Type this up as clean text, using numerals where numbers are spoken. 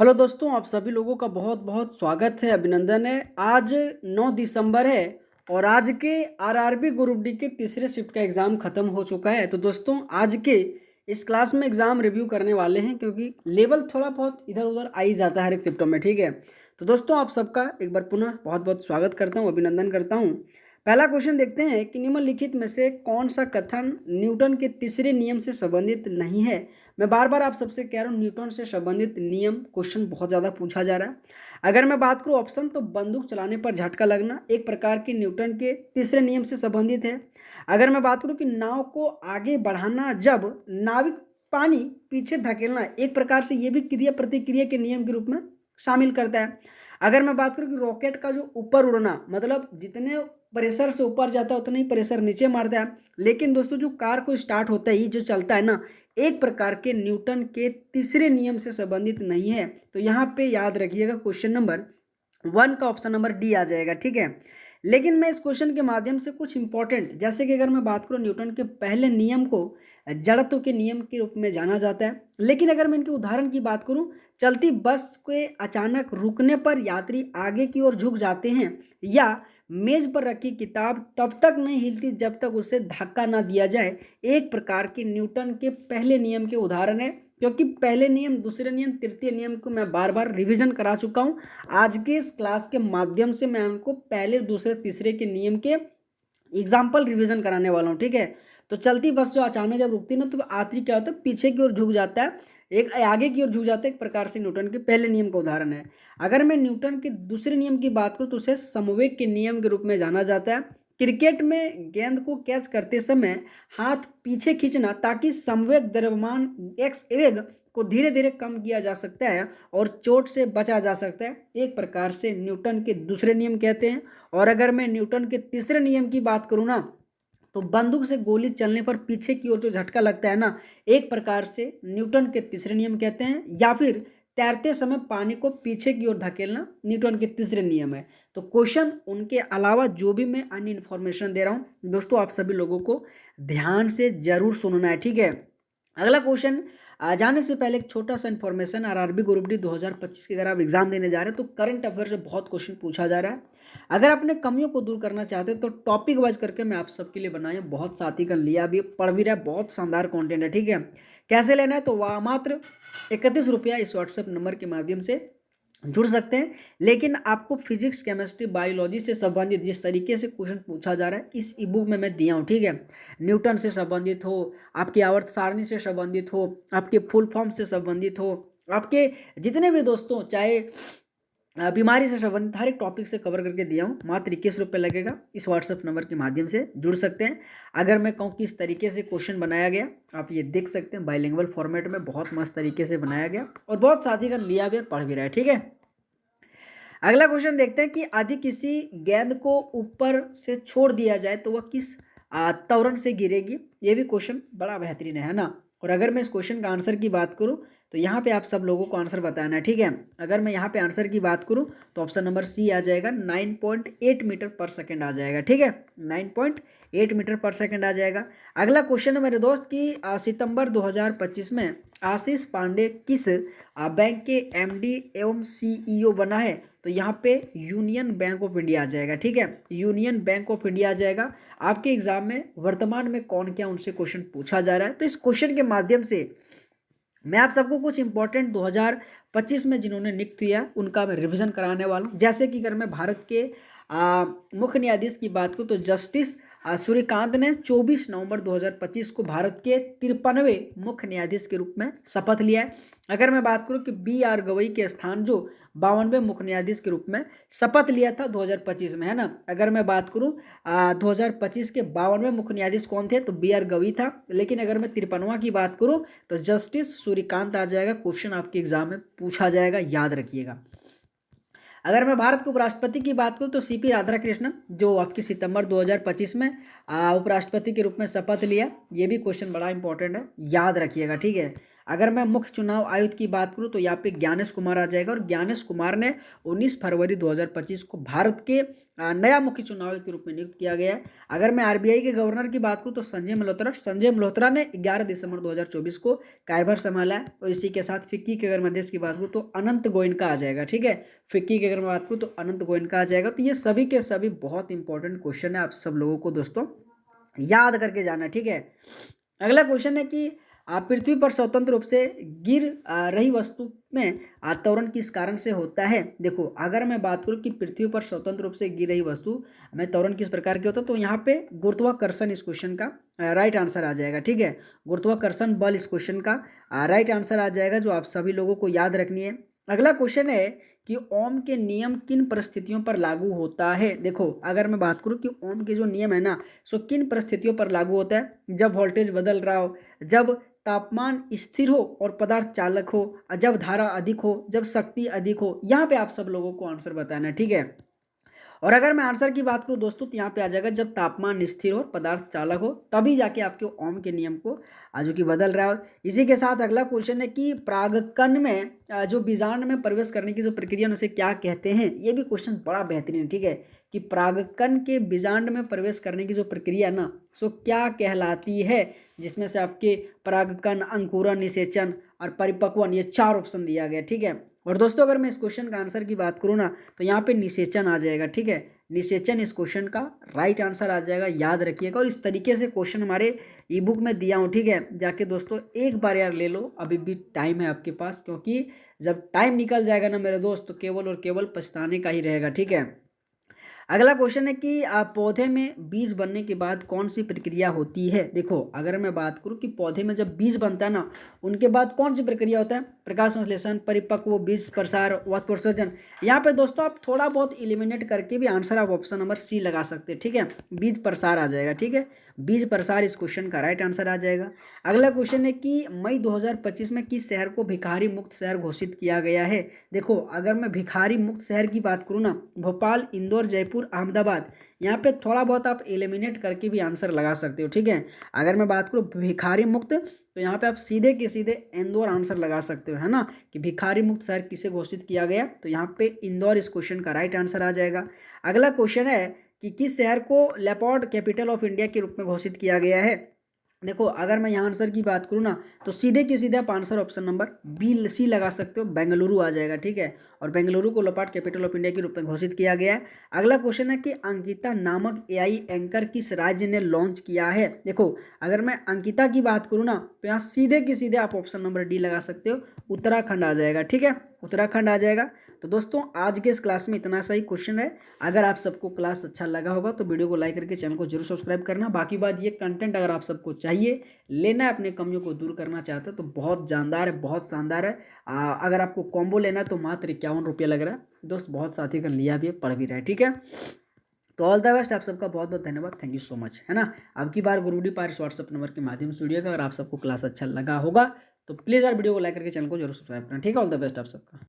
Hello दोस्तों, आप सभी लोगों का बहुत बहुत स्वागत है, अभिनंदन है। आज 9 दिसंबर है और आज के आरआरबी ग्रुप डी के तीसरे शिफ्ट का एग्ज़ाम ख़त्म हो चुका है। तो दोस्तों, आज के इस क्लास में एग्ज़ाम रिव्यू करने वाले हैं, क्योंकि लेवल थोड़ा बहुत इधर उधर आ ही जाता है हर एक शिफ्टों में। ठीक है, तो दोस्तों आप सबका एक बार पुनः बहुत बहुत स्वागत करता हूँ, अभिनंदन करता हूँ। पहला क्वेश्चन देखते हैं कि निम्नलिखित में से कौन सा कथन न्यूटन के तीसरे नियम से संबंधित नहीं है। मैं बार बार आप सबसे कह रहा हूँ, न्यूटन से संबंधित नियम क्वेश्चन बहुत ज़्यादा पूछा जा रहा है। अगर मैं बात करूँ ऑप्शन, तो बंदूक चलाने पर झटका लगना एक प्रकार की न्यूटन के तीसरे नियम से संबंधित है। अगर मैं बात करूँ कि नाव को आगे बढ़ाना, जब नाविक पानी पीछे धकेलना, एक प्रकार से ये भी क्रिया प्रतिक्रिया के नियम के रूप में शामिल करता है। अगर मैं बात करूँ कि रॉकेट का जो ऊपर उड़ना, मतलब जितने प्रेशर से ऊपर जाता है उतना ही प्रेशर नीचे मारता है। लेकिन दोस्तों, जो कार को स्टार्ट होता है, ये जो चलता है ना, एक प्रकार के न्यूटन के तीसरे नियम से संबंधित नहीं है। तो यहाँ पे याद रखिएगा, क्वेश्चन नंबर 1 का ऑप्शन नंबर डी आ जाएगा। ठीक है, लेकिन मैं इस क्वेश्चन के माध्यम से कुछ इंपॉर्टेंट, जैसे कि अगर मैं बात करूँ, न्यूटन के पहले नियम को जड़त्व के नियम के रूप में जाना जाता है। लेकिन अगर मैं इनके उदाहरण की बात करूँ, चलती बस के अचानक रुकने पर यात्री आगे की ओर झुक जाते हैं, या मेज पर रखी किताब तब तक नहीं हिलती जब तक उसे धक्का ना दिया जाए, एक प्रकार के न्यूटन के पहले नियम के उदाहरण है। क्योंकि पहले नियम, दूसरे नियम, तृतीय नियम को मैं बार बार रिवीजन करा चुका हूँ। आज के इस क्लास के माध्यम से मैं उनको पहले, दूसरे, तीसरे के नियम के एग्जाम्पल रिवीजन कराने वाला हूँ। ठीक है, तो चलती बस जो अचानक जब रुकती ना, तो यात्री क्या होता है, पीछे की ओर झुक जाता है, एक आगे की ओर झुक जाता है, एक प्रकार से न्यूटन के पहले नियम का उदाहरण है। अगर मैं न्यूटन के दूसरे नियम की बात करूँ, तो उसे समवेग के नियम के रूप में जाना जाता है। क्रिकेट में गेंद को कैच करते समय हाथ पीछे खींचना, ताकि समवेग द्रव्यमान एक्स वेग को धीरे धीरे कम किया जा सकता है और चोट से बचा जा सकता है, एक प्रकार से न्यूटन के दूसरे नियम कहते हैं। और अगर मैं न्यूटन के तीसरे नियम की बात करूँ ना, तो बंदूक से गोली चलने पर पीछे की ओर जो झटका लगता है ना, एक प्रकार से न्यूटन के तीसरे नियम कहते हैं। या फिर तैरते समय पानी को पीछे की ओर धकेलना न्यूटन के तीसरे नियम है। तो क्वेश्चन उनके अलावा जो भी मैं अन्य इन्फॉर्मेशन दे रहा हूँ दोस्तों, आप सभी लोगों को ध्यान से जरूर सुनना है। ठीक है, अगला क्वेश्चन जाने से पहले एक छोटा सा इन्फॉर्मेशन, आरआरबी ग्रुप डी 2025 की अगर आप एग्जाम देने जा रहे हैं, तो करंट अफेयर से बहुत क्वेश्चन पूछा जा रहा है। अगर अपने कमियों को दूर करना चाहते हैं, तो टॉपिक वाइज करके मैं आप सबके लिए बनाया, बहुत साथी का लिया भी, पढ़ भी रहा है, बहुत शानदार कंटेंट है। ठीक है, कैसे लेना है, तो वह मात्र 31 रुपया इस व्हाट्सएप नंबर के माध्यम से जुड़ सकते हैं। लेकिन आपको फिजिक्स, केमिस्ट्री, बायोलॉजी से संबंधित जिस तरीके से क्वेश्चन पूछा जा रहा है, इस ई बुक में मैं दिया हूँ। ठीक है, न्यूटन से संबंधित हो, आपकी आवर्त सारणी से संबंधित हो, आपके फुल फॉर्म से संबंधित हो, आपके जितने भी दोस्तों, चाहे बीमारी से संबंधित हर एक टॉपिक से कवर करके दिया हूँ। मात्र 21 रुपये लगेगा, इस व्हाट्सएप नंबर के माध्यम से जुड़ सकते हैं। अगर मैं कहूँ किस तरीके से क्वेश्चन बनाया गया, आप ये देख सकते हैं, बाइलिंगुअल फॉर्मेट में बहुत मस्त तरीके से बनाया गया और बहुत साथी का लिया भी और पढ़ भी रहा है। ठीक है, अगला क्वेश्चन देखते हैं कि यदि किसी गेंद को ऊपर से छोड़ दिया जाए तो वह किस त्वरण से गिरेगी। ये भी क्वेश्चन बड़ा बेहतरीन है ना। और अगर मैं इस क्वेश्चन का आंसर की बात करूं, तो यहाँ पे आप सब लोगों को आंसर बताना है। ठीक है, अगर मैं यहाँ पे आंसर की बात करूं, तो ऑप्शन नंबर सी आ जाएगा, 9.8 मीटर पर सेकेंड आ जाएगा। ठीक है, 9.8 मीटर पर सेकेंड आ जाएगा। अगला क्वेश्चन है मेरे दोस्त कि सितंबर 2025 में आशीष पांडे किस बैंक के एमडी एवं सीईओ बना है। तो यहाँ पे यूनियन बैंक ऑफ इंडिया आ जाएगा। ठीक है, यूनियन बैंक ऑफ इंडिया आ जाएगा। आपके एग्जाम में वर्तमान में कौन क्या उनसे क्वेश्चन पूछा जा रहा है, तो इस क्वेश्चन के माध्यम से मैं आप सबको कुछ इंपॉर्टेंट 2025 में जिन्होंने नियुक्त किया उनका मैं रिवीजन कराने वाला हूँ। जैसे कि अगर मैं भारत के मुख्य न्यायाधीश की बात करूँ, तो जस्टिस सूर्यकांत ने 24 नवंबर 2025 को भारत के 53वें मुख्य न्यायाधीश के रूप में शपथ लिया है। अगर मैं बात करूं कि बी आर गवई के स्थान जो 52वें मुख्य न्यायाधीश के रूप में शपथ लिया था 2025 में, है ना। अगर मैं बात करूं 2025 के 52वें मुख्य न्यायाधीश कौन थे, तो बी आर गवई था। लेकिन अगर मैं 53वां की बात करूं, तो जस्टिस सूर्यकांत आ जाएगा। क्वेश्चन आपके एग्जाम में पूछा जाएगा, याद रखिएगा। अगर मैं भारत के उपराष्ट्रपति की बात करूं, तो सीपी राधाकृष्णन, जो आपकी सितंबर 2025 में उपराष्ट्रपति के रूप में शपथ लिया। ये भी क्वेश्चन बड़ा इंपॉर्टेंट है, याद रखिएगा। ठीक है, अगर मैं मुख्य चुनाव आयुक्त की बात करूं तो यहाँ पे ज्ञानेश कुमार आ जाएगा, और ज्ञानेश कुमार ने 19 फरवरी 2025 को भारत के नया मुख्य चुनाव आयुक्त के रूप में नियुक्त किया गया है। अगर मैं आरबीआई के गवर्नर की बात करूं तो संजय मल्होत्रा ने 11 दिसंबर 2024 को कार्यभार संभाला है। और इसी के साथ फिक्की के अगर मैं देश की बात करूं तो अनंत गोयनका आ जाएगा। ठीक है, फिक्की की अगर मैं बात करूं तो अनंत गोयनका आ जाएगा। तो ये सभी के सभी बहुत इंपॉर्टेंट क्वेश्चन है, आप सब लोगों को दोस्तों याद करके जाना। ठीक है, अगला क्वेश्चन है कि पृथ्वी पर स्वतंत्र रूप से गिर रही वस्तु में त्वरण किस कारण से होता है। देखो, अगर मैं बात करूं कि पृथ्वी पर स्वतंत्र रूप से गिर रही वस्तु में त्वरण किस प्रकार के होता है, तो यहाँ पे गुरुत्वाकर्षण इस क्वेश्चन का राइट आंसर आ जाएगा। ठीक है, गुरुत्वाकर्षण बल इस क्वेश्चन का राइट आंसर आ जाएगा, जो आप सभी लोगों को याद रखनी है। अगला क्वेश्चन है कि ओम के नियम किन परिस्थितियों पर लागू होता है। देखो, अगर मैं बात करूं कि ओम के जो नियम है ना, सो किन परिस्थितियों पर लागू होता है। जब वोल्टेज बदल रहा हो, जब तापमान स्थिर हो और पदार्थ चालक हो, जब धारा अधिक हो, जब शक्ति अधिक हो। यहाँ पे आप सब लोगों को आंसर बताना है। ठीक है, और अगर मैं आंसर की बात करूं दोस्तों तो यहाँ पे आ जाएगा जब तापमान स्थिर हो, पदार्थ चालक हो, तभी जाके आपके ओम के नियम को जो कि बदल रहा हो। इसी के साथ अगला क्वेश्चन है कि परागकण में जो बीजांड में प्रवेश करने की जो प्रक्रिया है उसे क्या कहते हैं। ये भी क्वेश्चन बड़ा बेहतरीन है। ठीक है, कि परागकण के बीजांड में प्रवेश करने की जो प्रक्रिया ना, सो क्या कहलाती है, जिसमें से आपके परागकण, अंकुरन, निषेचन और परिपक्वन, ये 4 ऑप्शन दिया गया। ठीक है, और दोस्तों अगर मैं इस क्वेश्चन का आंसर की बात करूँ ना, तो यहाँ पे निषेचन आ जाएगा। ठीक है, निषेचन इस क्वेश्चन का राइट आंसर आ जाएगा, याद रखिएगा। और इस तरीके से क्वेश्चन हमारे ई बुक में दिया हूँ। ठीक है, जाके दोस्तों एक बार यार ले लो, अभी भी टाइम है आपके पास, क्योंकि जब टाइम निकल जाएगा ना मेरे दोस्त, तो केवल और केवल पछताने का ही रहेगा। ठीक है, अगला क्वेश्चन है कि पौधे में बीज बनने के बाद कौन सी प्रक्रिया होती है। देखो, अगर मैं बात करूं कि पौधे में जब बीज बनता है ना, उनके बाद कौन सी प्रक्रिया होता है, प्रकाश संश्लेषण, परिपक्व, बीज प्रसार, वातोत्सर्जन। यहाँ पे दोस्तों आप थोड़ा बहुत इलिमिनेट करके भी आंसर आप ऑप्शन नंबर सी लगा सकते हैं। ठीक है, बीज प्रसार आ जाएगा। ठीक है, बीज प्रसार इस क्वेश्चन का राइट आंसर आ जाएगा। अगला क्वेश्चन है कि मई 2025 में किस शहर को भिखारी मुक्त शहर घोषित किया गया है। देखो, अगर मैं भिखारी मुक्त शहर की बात करूँ ना, भोपाल, इंदौर, जयपुर, अहमदाबाद, यहाँ पे थोड़ा बहुत आप एलिमिनेट करके भी आंसर लगा सकते हो। ठीक है, अगर मैं बात करूँ भिखारी मुक्त, तो यहाँ पे आप सीधे के सीधे इंदौर आंसर लगा सकते हो, है ना, कि भिखारी मुक्त शहर किसे घोषित किया गया, तो यहाँ पे इंदौर इस क्वेश्चन का राइट आंसर आ जाएगा। अगला क्वेश्चन है कि किस शहर को लेपर्ड कैपिटल ऑफ इंडिया के रूप में घोषित किया गया है। देखो, अगर मैं यहाँ आंसर की बात करूँ ना, तो सीधे के सीधे आप answer option number B C लगा सकते हो, बेंगलुरु आ जाएगा। ठीक है, और बेंगलुरु को लेपर्ड कैपिटल ऑफ इंडिया के रूप में घोषित किया गया है। अगला क्वेश्चन है कि अंकिता नामक एआई एंकर किस राज्य ने लॉन्च किया है। देखो, अगर मैं अंकिता की बात करूँ ना, तो यहाँ सीधे के सीधे आप ऑप्शन नंबर डी लगा सकते हो, उत्तराखंड आ जाएगा। ठीक है, उत्तराखंड आ जाएगा। तो दोस्तों आज के इस क्लास में इतना सही क्वेश्चन है। अगर आप सबको क्लास अच्छा लगा होगा तो वीडियो को लाइक करके चैनल को जरूर सब्सक्राइब करना। बाकी बात ये कंटेंट अगर आप सबको चाहिए, लेना है, अपने कमियों को दूर करना चाहते हो, तो बहुत जानदार है, बहुत शानदार है। अगर आपको कॉम्बो लेना है तो मात्र 51 रुपये लग रहा है दोस्त, बहुत साथी कर लिया भी है, पढ़ भी रहा है। ठीक है, तो ऑल द बेस्ट, आप सबका बहुत बहुत धन्यवाद, थैंक यू सो मच, है ना। अब की बार गुरुडी पार व्हाट्सअप नंबर के माध्यम से जुड़िएगा। अगर आप सबको क्लास अच्छा लगा होगा तो प्लीज़ यार वीडियो को लाइक करके चैनल को जरूर सब्सक्राइब करना। ठीक है, ऑल द बेस्ट आप सबका।